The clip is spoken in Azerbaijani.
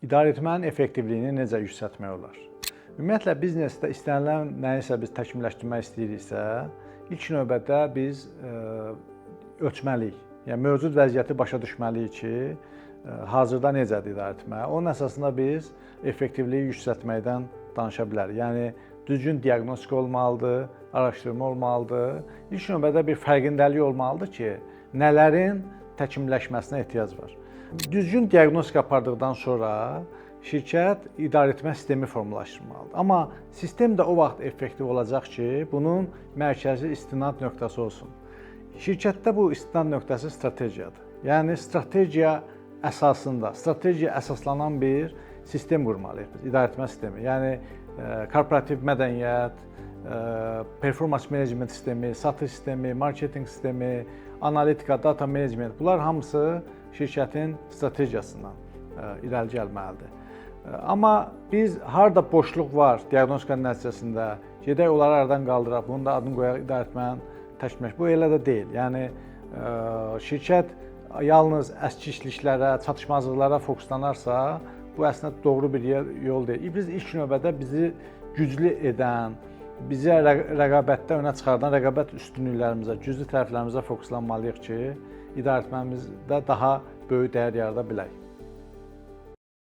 İdarəetmənin effektivliyini necə yüksəltmək olar? Ümumiyyətlə, biznesdə istənilən nəyisə biz təkmilləşdirmək istəyiriksə, ilk növbədə biz ölçməliyik. Yəni, mövcud vəziyyəti başa düşməliyik ki, hazırda necədir idarəetmə? Onun əsasında biz effektivliyi yüksəltməkdən danışa bilərik. Yəni, düzgün diaqnostika olmalıdır, araşdırma olmalıdır. İlk növbədə bir fərqindəlik olmalıdır ki, nələrin təkmilləşməsinə ehtiyac var. Düzgün diaqnostika apardıqdan sonra şirkət idarəetmə sistemi formalaşdırmalıdır. Amma sistem də o vaxt effektiv olacaq ki, bunun mərkəzi istinad nöqtəsi olsun. Şirkətdə bu istinad nöqtəsi strategiyadır. Yəni, strategiya əsasında, strategiya əsaslanan bir sistem qurmalıyıq biz, idarəetmə sistemi. Yəni, korporativ mədəniyyət, performans menecment sistemi, satış sistemi, marketinq sistemi, analitika, data menecment, bunlar hamısı şirkətin strategiyasından irəli gəlməlidir. Amma biz harda boşluq var diaqnostika nəticəsində, gedək onları aradan qaldıraq, bunun da adını qoyaq idarəetmənin təkmilləşməsi. Bu elə də deyil. Yəni, şirkət yalnız əskikliklərə, çatışmazlıqlara fokuslanarsa, bu əslində doğru bir yol deyil. Biz ilk növbədə bizi güclü edən, bizə rəqabətdə önə çıxardan rəqabət üstünlüklərimizə, güclü tərəflərimizə fokuslanmalıyıq ki, idarəetməmizdə daha böyük dəyər yarada bilək.